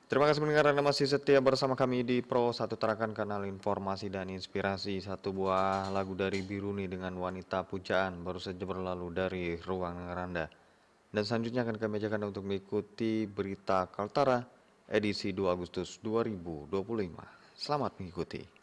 Terima kasih mendengar Anda masih setia bersama kami di Pro 1 Tarakan, kanal informasi dan inspirasi. Satu buah lagu dari Biruni dengan Wanita Pujaan baru saja berlalu dari ruang dengar Anda. Dan selanjutnya akan kami ajakkan untuk mengikuti berita Kaltara edisi 2 Agustus 2025. Selamat mengikuti.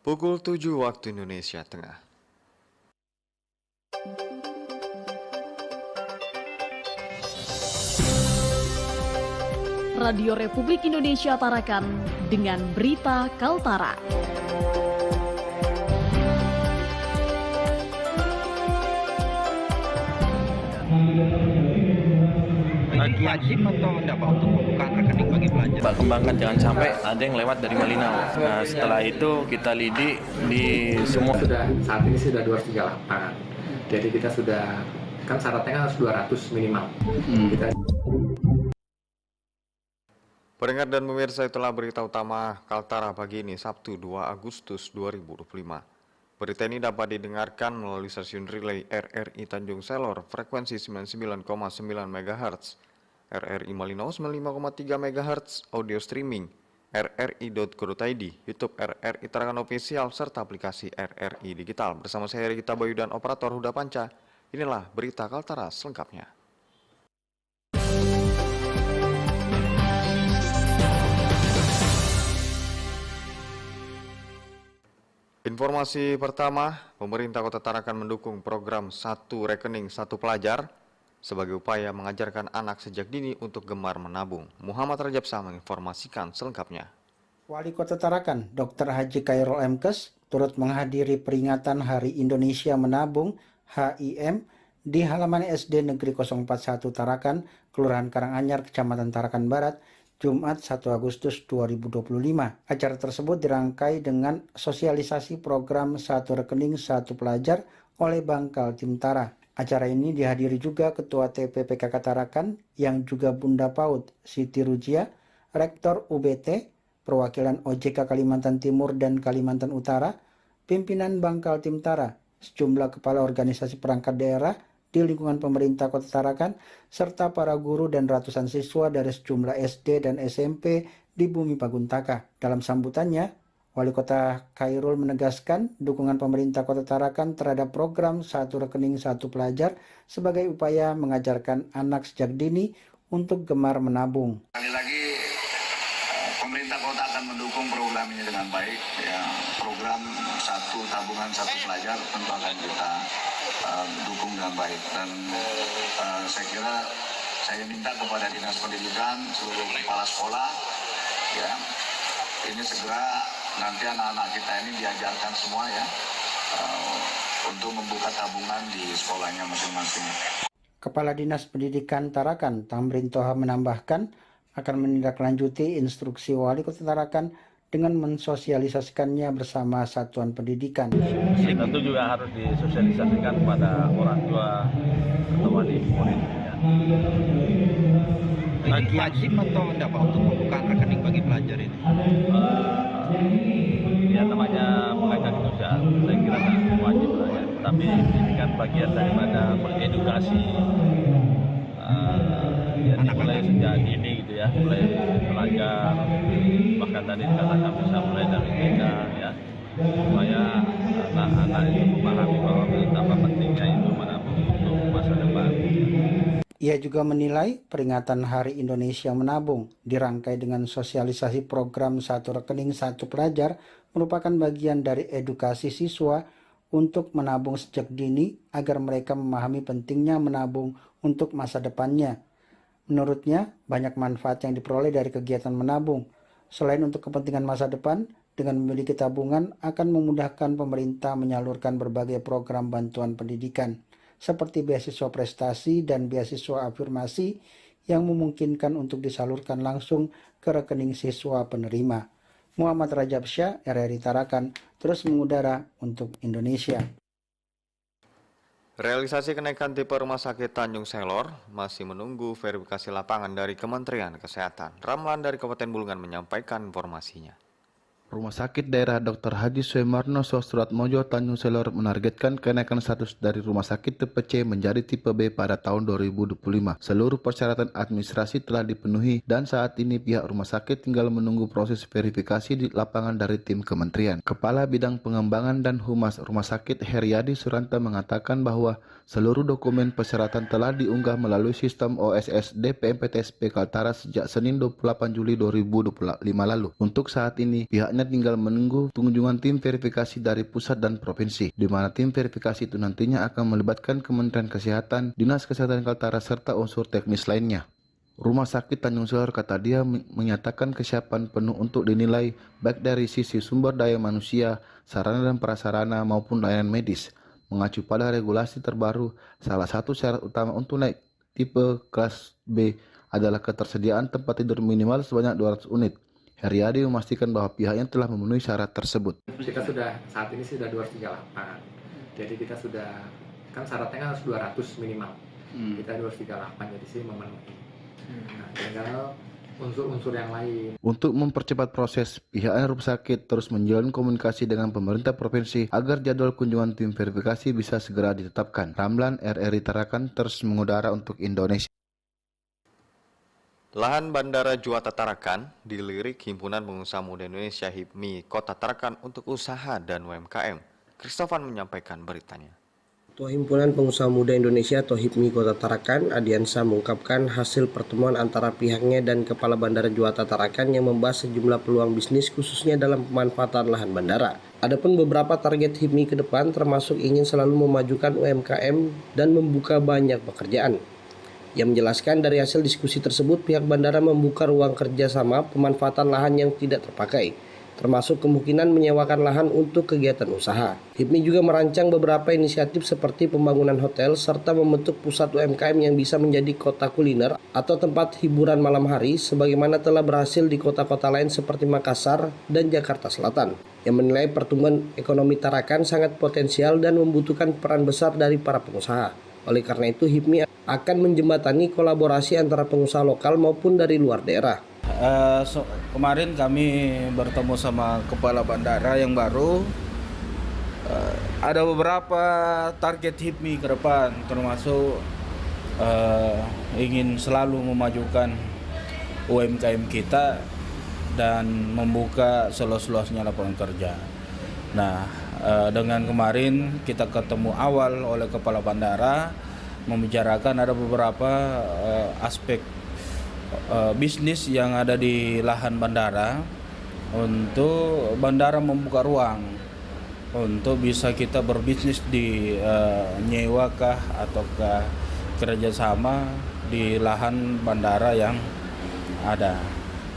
Pukul 7 waktu Indonesia Tengah. Radio Republik Indonesia Tarakan dengan berita Kaltara. Wajib atau tidak Pak untuk membuka rekening bagi pelajar? Pak, kembangkan jangan sampai ada yang lewat dari Malinau. Nah, setelah itu kita lidik di semua. Saat ini sudah 238. Jadi kita sudah, kan syaratnya kan harus 200 minimal. Pendengar dan pemirsa, itulah berita utama Kaltara pagi ini, Sabtu 2 Agustus 2025. Berita ini dapat didengarkan melalui stasiun relay RRI Tanjung Selor, frekuensi 99,9 MHz, RRI Malinau 95,3 MHz, audio streaming, rri.co.id, YouTube RRI Tarakan Official, serta aplikasi RRI Digital. Bersama saya Rikita Bayu dan operator Huda Panca, inilah berita Kaltara selengkapnya. Informasi pertama, pemerintah Kota Tarakan mendukung program Satu Rekening Satu Pelajar sebagai upaya mengajarkan anak sejak dini untuk gemar menabung. Muhammad Rajab Shah menginformasikan selengkapnya. Wali Kota Tarakan, Dr. Haji Khairul Mkes, turut menghadiri peringatan Hari Indonesia Menabung (HIM) di halaman SD Negeri 041 Tarakan, Kelurahan Karanganyar, Kecamatan Tarakan Barat, Jumat 1 Agustus 2025. Acara tersebut dirangkai dengan sosialisasi program Satu Rekening Satu Pelajar oleh Bangkal Tim Tara. Acara ini dihadiri juga Ketua TPPKK Tarakan yang juga Bunda PAUD Siti Rujia, Rektor UBT, perwakilan OJK Kalimantan Timur dan Kalimantan Utara, pimpinan Bangkal Tim Tara, sejumlah kepala organisasi perangkat daerah di lingkungan pemerintah Kota Tarakan, serta para guru dan ratusan siswa dari sejumlah SD dan SMP di Bumi Paguntaka. Dalam sambutannya, Wali Kota Khairul menegaskan dukungan pemerintah Kota Tarakan terhadap program Satu Rekening Satu Pelajar sebagai upaya mengajarkan anak sejak dini untuk gemar menabung. Sekali lagi, pemerintah kota akan mendukung program ini dengan baik. Ya, program Satu Tabungan Satu Pelajar tentu akan kita dukung dengan baik. Dan saya kira saya minta kepada Dinas Pendidikan, seluruh kepala sekolah, ya, ini segera nanti anak-anak kita ini diajarkan semua ya untuk membuka tabungan di sekolahnya masing-masing. Kepala Dinas Pendidikan Tarakan, Tamrin Toha, menambahkan akan menindaklanjuti instruksi Wali Kota Tarakan dengan mensosialisasikannya bersama satuan pendidikan. Tentu juga harus disosialisasikan kepada orang tua atau wali murid. Wajib atau tidak Pak untuk membuka rekening bagi pelajar ini? Ya, namanya pengajar sosial, saya kira tak wajib lah ya. Tapi ini kan bagian daripada mengedukasi ya, mulai sejak dini gitu ya, mulai belajar, bahkan tadi dikatakan bisa mulai dari TK ya, supaya anak-anak itu memahami bahwa betapa pentingnya itu menabung untuk masa depan. Ia juga menilai peringatan Hari Indonesia Menabung dirangkai dengan sosialisasi program Satu Rekening Satu Pelajar merupakan bagian dari edukasi siswa untuk menabung sejak dini agar mereka memahami pentingnya menabung untuk masa depannya. Menurutnya, banyak manfaat yang diperoleh dari kegiatan menabung. Selain untuk kepentingan masa depan, dengan memiliki tabungan akan memudahkan pemerintah menyalurkan berbagai program bantuan pendidikan, seperti beasiswa prestasi dan beasiswa afirmasi yang memungkinkan untuk disalurkan langsung ke rekening siswa penerima. Muhammad Rajab Syah, RRI Tarakan, terus mengudara untuk Indonesia. Realisasi kenaikan tipe Rumah Sakit Tanjung Selor masih menunggu verifikasi lapangan dari Kementerian Kesehatan. Ramlan dari Kabupaten Bulungan menyampaikan informasinya. Rumah Sakit Daerah Dr. Haji Suemarno Sosratmojo Tanjung Selor menargetkan kenaikan status dari Rumah Sakit tipe C menjadi tipe B pada tahun 2025. Seluruh persyaratan administrasi telah dipenuhi dan saat ini pihak rumah sakit tinggal menunggu proses verifikasi di lapangan dari tim kementerian. Kepala Bidang Pengembangan dan Humas Rumah Sakit Heriadi Suranta mengatakan bahwa seluruh dokumen persyaratan telah diunggah melalui sistem OSS DPMPTSP Kaltara sejak Senin 28 Juli 2025 lalu. Untuk saat ini, pihaknya tinggal menunggu kunjungan tim verifikasi dari pusat dan provinsi, di mana tim verifikasi itu nantinya akan melibatkan Kementerian Kesehatan, Dinas Kesehatan Kaltara, serta unsur teknis lainnya. Rumah Sakit Tanjung Selor, kata dia, menyatakan kesiapan penuh untuk dinilai baik dari sisi sumber daya manusia, sarana dan prasarana maupun layanan medis. Mengacu pada regulasi terbaru, salah satu syarat utama untuk naik tipe kelas B adalah ketersediaan tempat tidur minimal sebanyak 200 unit. Heriadi memastikan bahwa pihaknya telah memenuhi syarat tersebut. Kita sudah saat ini sudah 238. Jadi kita sudah, kan syaratnya kan harus 200 minimal. Kita 238, jadi sih memenuhi. Nah, tinggal unsur-unsur yang lain. Untuk mempercepat proses, pihaknya rumah sakit terus menjalin komunikasi dengan pemerintah provinsi agar jadwal kunjungan tim verifikasi bisa segera ditetapkan. Ramlan, RRI Tarakan, terus mengudara untuk Indonesia. Lahan Bandara Juanda Tarakan dilirik Himpunan Pengusaha Muda Indonesia HIPMI Kota Tarakan untuk usaha dan UMKM. Kristofan menyampaikan beritanya. Ketua Himpunan Pengusaha Muda Indonesia atau HIPMI Kota Tarakan, Adiansa, mengungkapkan hasil pertemuan antara pihaknya dan Kepala Bandara Juanda Tarakan yang membahas sejumlah peluang bisnis khususnya dalam pemanfaatan lahan bandara. Adapun beberapa target HIPMI ke depan termasuk ingin selalu memajukan UMKM dan membuka banyak pekerjaan. Yang menjelaskan dari hasil diskusi tersebut pihak bandara membuka ruang kerjasama pemanfaatan lahan yang tidak terpakai, termasuk kemungkinan menyewakan lahan untuk kegiatan usaha. HIPMI juga merancang beberapa inisiatif seperti pembangunan hotel serta membentuk pusat UMKM yang bisa menjadi kota kuliner atau tempat hiburan malam hari sebagaimana telah berhasil di kota-kota lain seperti Makassar dan Jakarta Selatan. Yang menilai pertumbuhan ekonomi Tarakan sangat potensial dan membutuhkan peran besar dari para pengusaha. Oleh karena itu, HIPMI akan menjembatani kolaborasi antara pengusaha lokal maupun dari luar daerah. Kemarin kami bertemu sama kepala bandara yang baru. Ada beberapa target HIPMI ke depan, termasuk ingin selalu memajukan UMKM kita dan membuka seluas-luasnya lapangan kerja. Nah, dengan kemarin kita ketemu awal oleh kepala bandara, membicarakan ada beberapa aspek bisnis yang ada di lahan bandara untuk bandara membuka ruang untuk bisa kita berbisnis di nyewakah ataukah kerjasama di lahan bandara yang ada.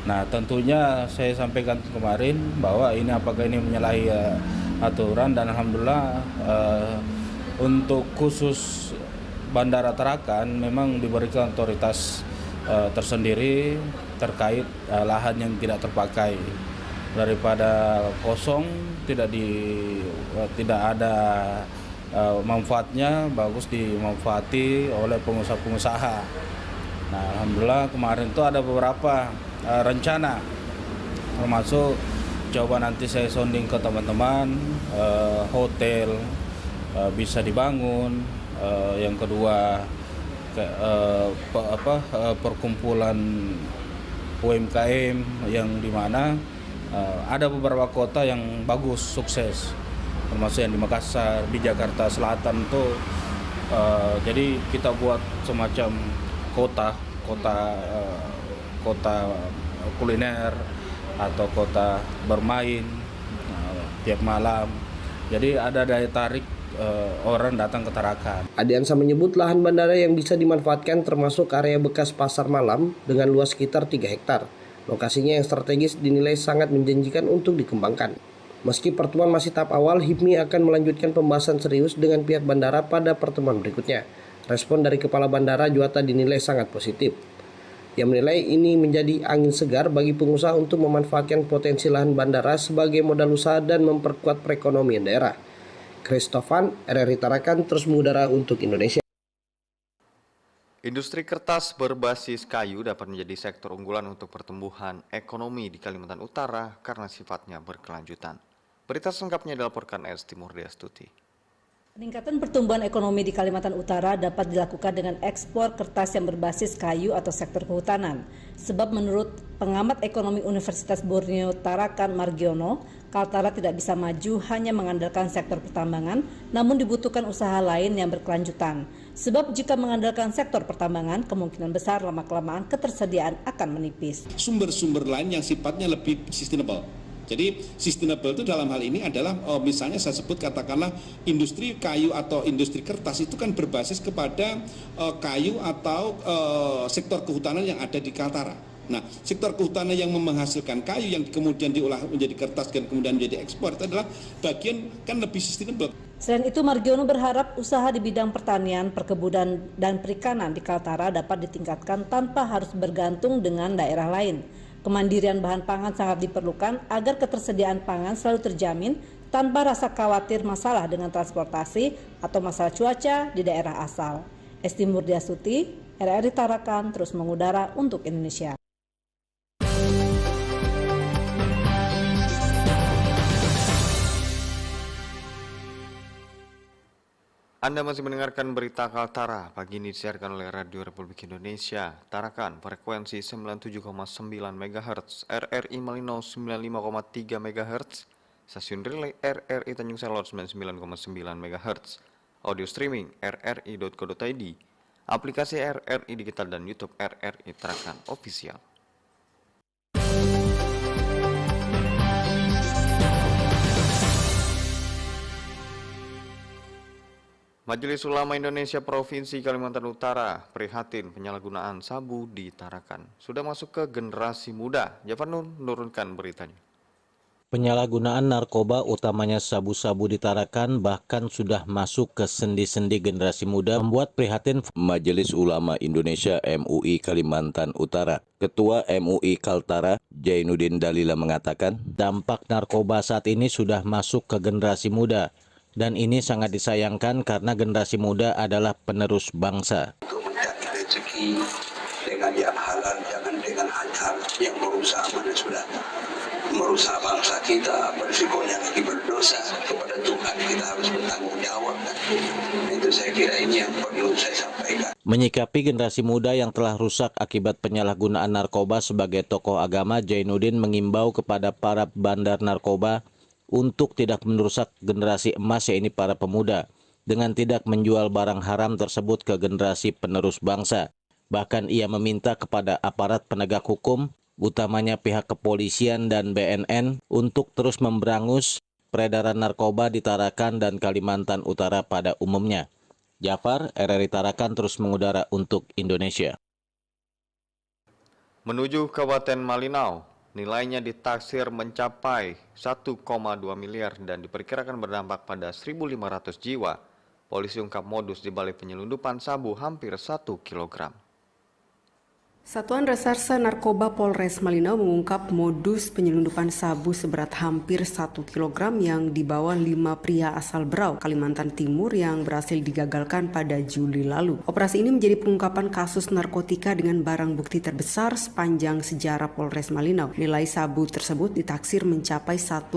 Nah, tentunya saya sampaikan kemarin bahwa ini apakah ini menyalahi aturan, dan alhamdulillah untuk khusus Bandara Tarakan memang diberikan otoritas tersendiri terkait lahan yang tidak terpakai. Daripada kosong tidak ada manfaatnya, bagus dimanfaati oleh pengusaha-pengusaha. Nah, alhamdulillah kemarin itu ada beberapa rencana, termasuk coba nanti saya sounding ke teman-teman, hotel bisa dibangun, yang kedua perkumpulan UMKM yang dimana ada beberapa kota yang bagus, sukses, termasuk yang di Makassar, di Jakarta Selatan tuh. Jadi kita buat semacam kota kuliner atau kota bermain tiap malam. Jadi ada daya tarik orang datang ke Tarakan. Adiansa menyebut lahan bandara yang bisa dimanfaatkan termasuk area bekas pasar malam dengan luas sekitar 3 hektar. Lokasinya yang strategis dinilai sangat menjanjikan untuk dikembangkan. Meski pertemuan masih tahap awal, HIPMI akan melanjutkan pembahasan serius dengan pihak bandara pada pertemuan berikutnya. Respon dari Kepala Bandara Juwata dinilai sangat positif. Ia menilai ini menjadi angin segar bagi pengusaha untuk memanfaatkan potensi lahan bandara sebagai modal usaha dan memperkuat perekonomian daerah. Christofan, RRI Tarakan terus mengudara untuk Indonesia. Industri kertas berbasis kayu dapat menjadi sektor unggulan untuk pertumbuhan ekonomi di Kalimantan Utara karena sifatnya berkelanjutan. Berita selengkapnya dilaporkan Esti Murdiastuti. Peningkatan pertumbuhan ekonomi di Kalimantan Utara dapat dilakukan dengan ekspor kertas yang berbasis kayu atau sektor kehutanan. Sebab menurut pengamat ekonomi Universitas Borneo Tarakan Margiono, Kaltara tidak bisa maju hanya mengandalkan sektor pertambangan, namun dibutuhkan usaha lain yang berkelanjutan. Sebab jika mengandalkan sektor pertambangan, kemungkinan besar lama-kelamaan ketersediaan akan menipis. Sumber-sumber lain yang sifatnya lebih sustainable. Jadi sustainable itu dalam hal ini adalah misalnya saya sebut katakanlah industri kayu atau industri kertas itu kan berbasis kepada kayu atau sektor kehutanan yang ada di Kaltara. Nah, sektor kehutanan yang menghasilkan kayu yang kemudian diolah menjadi kertas dan kemudian menjadi ekspor itu adalah bagian kan lebih sustainable. Selain itu, Margiono berharap usaha di bidang pertanian, perkebunan, dan perikanan di Kaltara dapat ditingkatkan tanpa harus bergantung dengan daerah lain. Kemandirian bahan pangan sangat diperlukan agar ketersediaan pangan selalu terjamin tanpa rasa khawatir masalah dengan transportasi atau masalah cuaca di daerah asal. Esti Murdiastuti, RRI Tarakan terus mengudara untuk Indonesia. Anda masih mendengarkan berita Kaltara. Pagi ini disiarkan oleh Radio Republik Indonesia. Tarakan frekuensi 97,9 MHz, RRI Malino 95,3 MHz, stasiun relay RRI Tanjung Selor 99,9 MHz, audio streaming rri.co.id, aplikasi RRI Digital dan YouTube RRI Tarakan Official. Majelis Ulama Indonesia Provinsi Kalimantan Utara prihatin penyalahgunaan sabu di Tarakan. Sudah masuk ke generasi muda. Jafar Nur menurunkan beritanya. Penyalahgunaan narkoba utamanya sabu-sabu di Tarakan bahkan sudah masuk ke sendi-sendi generasi muda membuat prihatin Majelis Ulama Indonesia MUI Kalimantan Utara. Ketua MUI Kaltara, Jainuddin Dalila mengatakan, dampak narkoba saat ini sudah masuk ke generasi muda. Dan ini sangat disayangkan karena generasi muda adalah penerus bangsa. Untuk mencari rezeki dengan yang halal, jangan dengan hal-hal yang merusak, mana sudah merusak bangsa kita, berisikonya lagi berdosa kepada Tuhan, kita harus bertanggung jawab. Itu saya kira ini yang perlu saya sampaikan. Menyikapi generasi muda yang telah rusak akibat penyalahgunaan narkoba sebagai tokoh agama, Jainuddin mengimbau kepada para bandar narkoba untuk tidak merusak generasi emas, yaitu para pemuda, dengan tidak menjual barang haram tersebut ke generasi penerus bangsa. Bahkan ia meminta kepada aparat penegak hukum, utamanya pihak kepolisian dan BNN, untuk terus memberangus peredaran narkoba di Tarakan dan Kalimantan Utara pada umumnya. Jafar, RRI Tarakan terus mengudara untuk Indonesia. Menuju Kabupaten Malinau, nilainya ditaksir mencapai 1,2 miliar dan diperkirakan berdampak pada 1.500 jiwa. Polisi ungkap modus di balik penyelundupan sabu hampir 1 kilogram. Satuan Reserse Narkoba Polres Malinau mengungkap modus penyelundupan sabu seberat hampir 1 kg yang dibawa 5 pria asal Berau, Kalimantan Timur yang berhasil digagalkan pada Juli lalu. Operasi ini menjadi pengungkapan kasus narkotika dengan barang bukti terbesar sepanjang sejarah Polres Malinau. Nilai sabu tersebut ditaksir mencapai 1,2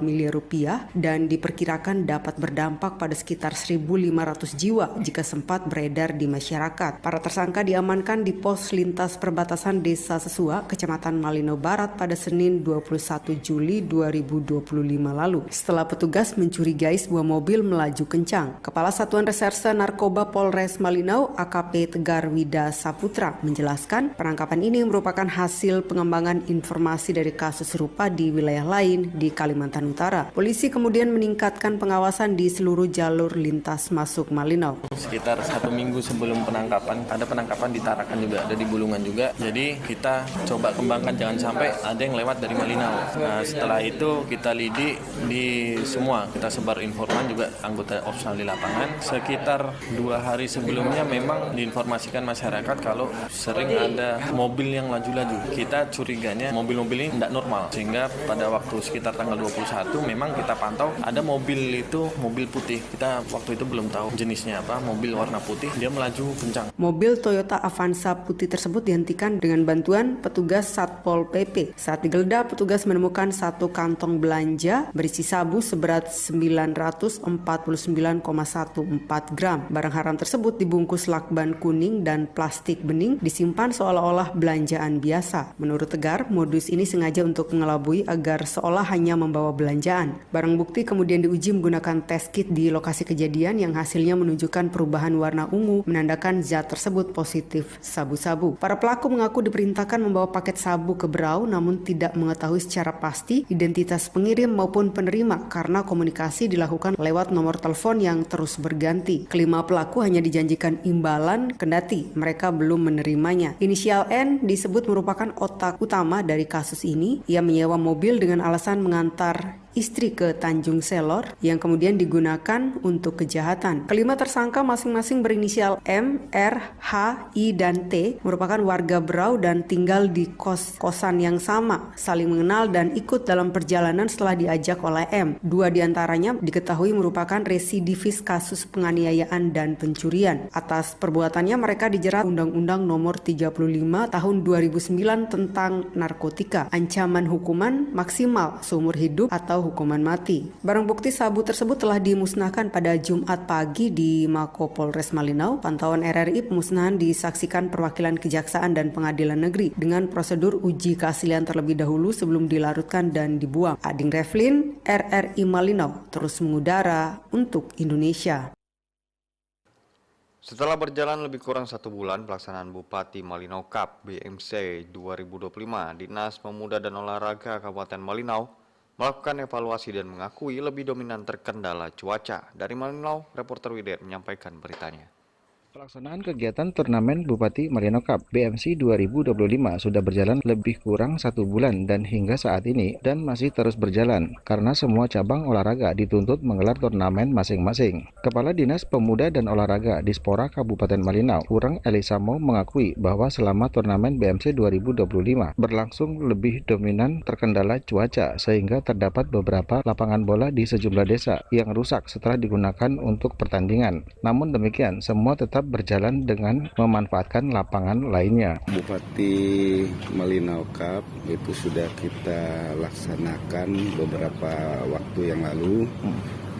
miliar rupiah dan diperkirakan dapat berdampak pada sekitar 1.500 jiwa jika sempat beredar di masyarakat. Para tersangka diamankan di pos lintas lintas perbatasan Desa Sesua, Kecamatan Malino Barat pada Senin 21 Juli 2025 lalu. Setelah petugas mencurigai sebuah mobil melaju kencang. Kepala Satuan Reserse Narkoba Polres Malinau, AKP Tegar Wida Saputra, menjelaskan penangkapan ini merupakan hasil pengembangan informasi dari kasus serupa di wilayah lain di Kalimantan Utara. Polisi kemudian meningkatkan pengawasan di seluruh jalur lintas masuk Malinau. Sekitar 1 minggu sebelum penangkapan, ada penangkapan di Tarakan juga, ada di Bulungan juga. Jadi kita coba kembangkan jangan sampai ada yang lewat dari Malinau. Nah, setelah itu kita lidik di semua, kita sebar informan juga anggota opsnal di lapangan. Sekitar 2 hari sebelumnya memang diinformasikan masyarakat kalau sering ada mobil yang laju-laju. Kita curiganya mobil-mobil ini tidak normal, sehingga pada waktu sekitar tanggal 21 memang kita pantau ada mobil itu mobil putih. Kita waktu itu belum tahu jenisnya apa, mobil warna putih, dia melaju kencang. Mobil Toyota Avanza putih tersebut dihentikan dengan bantuan petugas Satpol PP. Saat digeledah, petugas menemukan 1 kantong belanja berisi sabu seberat 949,14 gram. Barang haram tersebut dibungkus lakban kuning dan plastik bening, disimpan seolah-olah belanjaan biasa. Menurut Tegar, modus ini sengaja untuk mengelabui agar seolah hanya membawa belanjaan. Barang bukti kemudian diuji menggunakan tes kit di lokasi kejadian yang hasilnya menunjukkan perubahan warna ungu, menandakan zat tersebut positif sabu-sabu. Para pelaku mengaku diperintahkan membawa paket sabu ke Berau namun tidak mengetahui secara pasti identitas pengirim maupun penerima karena komunikasi dilakukan lewat nomor telepon yang terus berganti. Kelima pelaku hanya dijanjikan imbalan kendati mereka belum menerimanya. Inisial N disebut merupakan otak utama dari kasus ini. Ia menyewa mobil dengan alasan mengantar istri ke Tanjung Selor yang kemudian digunakan untuk kejahatan. Kelima tersangka masing-masing berinisial M, R, H, I, dan T merupakan warga Berau dan tinggal di kosan yang sama, saling mengenal dan ikut dalam perjalanan setelah diajak oleh M. 2 diantaranya diketahui merupakan residivis kasus penganiayaan dan pencurian. Atas perbuatannya mereka dijerat Undang-Undang Nomor 35 Tahun 2009 tentang narkotika. Ancaman hukuman maksimal seumur hidup atau hukuman mati. Barang bukti sabu tersebut telah dimusnahkan pada Jumat pagi di Mako Polres Malinau. Pantauan RRI pemusnahan disaksikan perwakilan Kejaksaan dan Pengadilan Negeri dengan prosedur uji keaslian terlebih dahulu sebelum dilarutkan dan dibuang. Ading Revlin, RRI Malinau, terus mengudara untuk Indonesia. Setelah berjalan lebih kurang 1 bulan pelaksanaan Bupati Malinau Cup BMC 2025, Dinas Pemuda dan Olahraga Kabupaten Malinau melakukan evaluasi dan mengakui lebih dominan terkendala cuaca. Dari Malinau, reporter Widet menyampaikan beritanya. Pelaksanaan kegiatan turnamen Bupati Malinau Cup BMC 2025 sudah berjalan lebih kurang 1 bulan dan hingga saat ini dan masih terus berjalan karena semua cabang olahraga dituntut menggelar turnamen masing-masing. Kepala Dinas Pemuda dan Olahraga Dispora Kabupaten Malinau, Urang Elisamo, mengakui bahwa selama turnamen BMC 2025 berlangsung lebih dominan terkendala cuaca sehingga terdapat beberapa lapangan bola di sejumlah desa yang rusak setelah digunakan untuk pertandingan. Namun demikian, semua tetap berjalan dengan memanfaatkan lapangan lainnya. Bupati Malinau Cup itu sudah kita laksanakan beberapa waktu yang lalu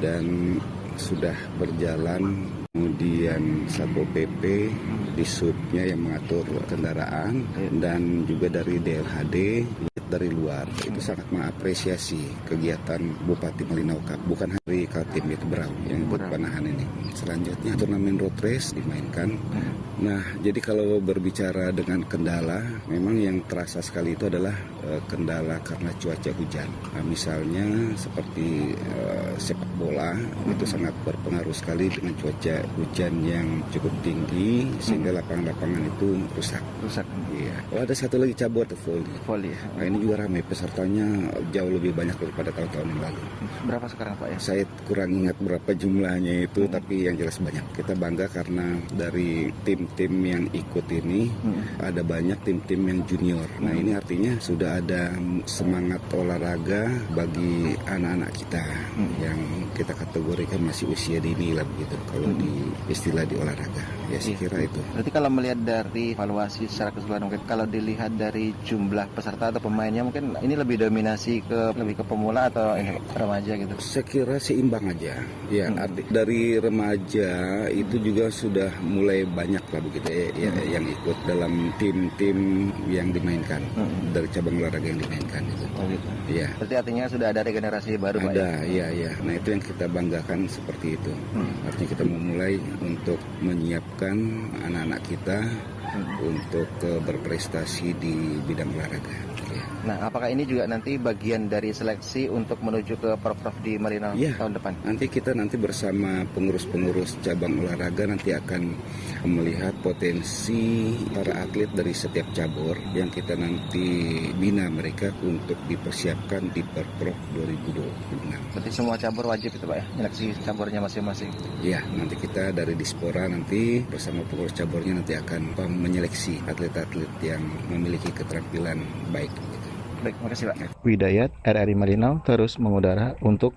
dan sudah berjalan. Kemudian Satpol PP di subnya yang mengatur kendaraan dan juga dari DLHD dari luar. Itu sangat mengapresiasi kegiatan Bupati Malinau Cup. Bukan hari Kaltim itu Berau yang buat panahan ini. Selanjutnya turnamen road race dimainkan. Nah, jadi kalau berbicara dengan kendala, memang yang terasa sekali itu adalah kendala karena cuaca hujan. Nah, misalnya seperti sepak bola itu sangat berpengaruh sekali dengan cuaca hujan yang cukup tinggi sehingga lapangan-lapangan itu rusak. Iya. Oh, ada satu lagi cabur atau volley. Nah, ini juga ramai, pesertanya jauh lebih banyak daripada tahun-tahun yang lalu. Berapa sekarang Pak ya? Saya kurang ingat berapa jumlahnya itu, tapi yang jelas banyak. Kita bangga karena dari tim-tim yang ikut ini ada banyak tim-tim yang junior. Nah, ini artinya sudah ada semangat olahraga bagi anak-anak kita yang kita kategorikan masih usia dini lah begitu. Kalau di istilah di olahraga. Ya saya kira itu. Berarti kalau melihat dari evaluasi secara keseluruhan, mungkin kalau dilihat dari jumlah peserta atau pemainnya, mungkin ini lebih dominasi lebih ke pemula atau remaja gitu? Saya kira seimbang aja. Ya, dari remaja itu juga sudah mulai banyak lah begitu ya, yang ikut dalam tim-tim yang dimainkan dari cabang olahraga yang dimainkan itu. Oh gitu. Iya. Berarti artinya sudah ada regenerasi baru, Pak? Ada, iya. Nah itu yang kita banggakan seperti itu. Artinya kita memulai untuk menyiapkan anak-anak kita untuk berprestasi di bidang olahraga. Ya. Nah, apakah ini juga nanti bagian dari seleksi untuk menuju ke Prof di Malinau tahun depan? Nanti kita bersama pengurus-pengurus cabang olahraga nanti akan melihat potensi para atlet dari setiap cabur yang kita nanti bina mereka untuk dipersiapkan di Perprov 2026. Berarti semua cabur wajib itu, Pak ya? Seleksi caburnya masing-masing? Ya, nanti kita dari Dispora nanti bersama pengurus caburnya nanti akan menyeleksi atlet-atlet yang memiliki keterampilan baik. Baik, makasih Pak. Widayat, RRI Malinau terus mengudara untuk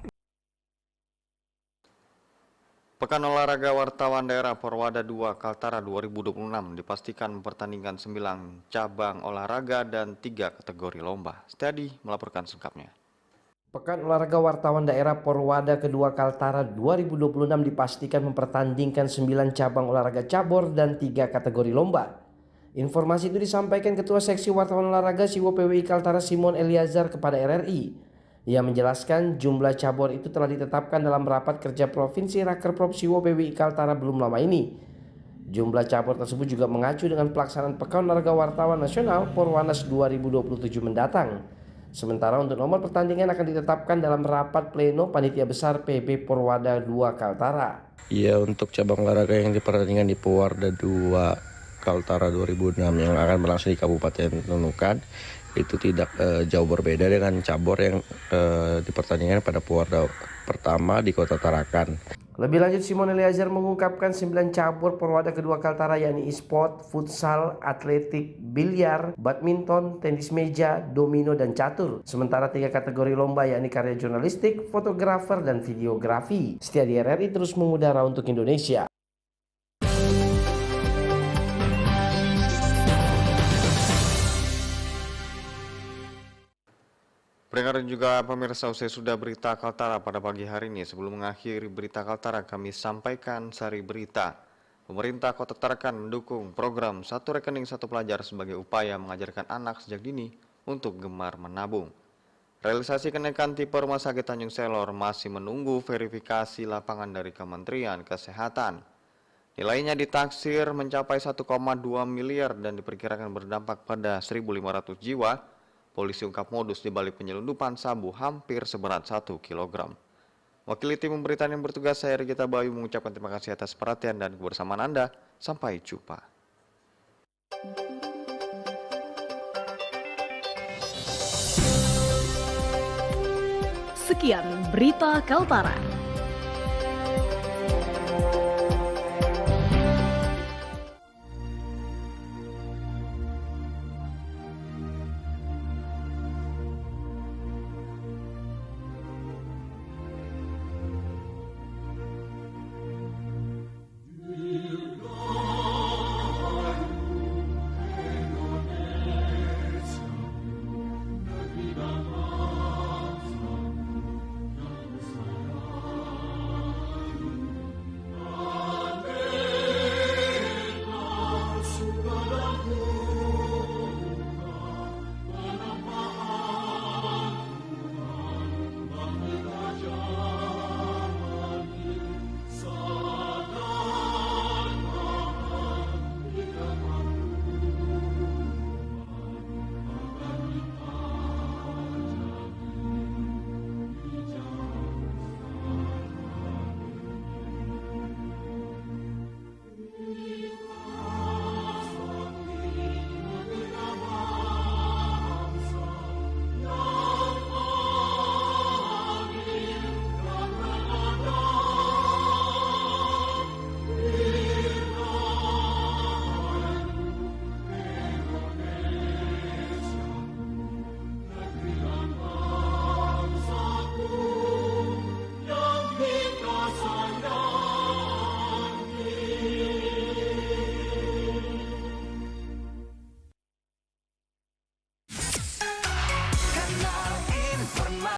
Pekan Olahraga Wartawan Daerah Porwada 2 Kaltara 2026 dipastikan mempertandingkan 9 cabang olahraga dan 3 kategori lomba. Steady melaporkan selengkapnya. Pekan Olahraga Wartawan Daerah Porwada kedua Kaltara 2026 dipastikan mempertandingkan 9 cabang olahraga cabur dan 3 kategori lomba. Informasi itu disampaikan Ketua Seksi Wartawan Olahraga Siwo PWI Kaltara Simon Eliazar kepada RRI. Ia menjelaskan jumlah cabur itu telah ditetapkan dalam rapat kerja Provinsi Rakerprov Siwo PWI Kaltara belum lama ini. Jumlah cabur tersebut juga mengacu dengan pelaksanaan Pekan Olahraga Wartawan Nasional Porwanas 2027 mendatang. Sementara untuk nomor pertandingan akan ditetapkan dalam rapat pleno Panitia Besar PB Porwada 2 Kaltara. Ya, untuk cabang olahraga yang dipertandingkan di Porwada 2 Kaltara 2006 yang akan berlangsung di Kabupaten Nunukan itu tidak jauh berbeda dengan cabur yang dipertandingkan pada Porwada pertama di Kota Tarakan. Lebih lanjut, Simon Eliazar mengungkapkan 9 cabur Porwada kedua Kaltara yakni e-sport, futsal, atletik, biliar, badminton, tenis meja, domino, dan catur. Sementara 3 kategori lomba yakni karya jurnalistik, fotografer, dan videografi. Setia di RRI terus mengudara untuk Indonesia. Pendengar dan juga pemirsa, usai sudah berita Kaltara pada pagi hari ini. Sebelum mengakhiri berita Kaltara, kami sampaikan sari berita. Pemerintah Kota Tarakan mendukung program Satu Rekening Satu Pelajar sebagai upaya mengajarkan anak sejak dini untuk gemar menabung. Realisasi kenaikan tipe Rumah Sakit Tanjung Selor masih menunggu verifikasi lapangan dari Kementerian Kesehatan. Nilainya ditaksir mencapai 1,2 miliar dan diperkirakan berdampak pada 1.500 jiwa. Polisi ungkap modus di balik penyelundupan sabu hampir seberat 1 kg. Wakil tim pemberitaan yang bertugas, saya Regita Bayu, mengucapkan terima kasih atas perhatian dan kebersamaan Anda. Sampai jumpa. Sekian berita Kaltara.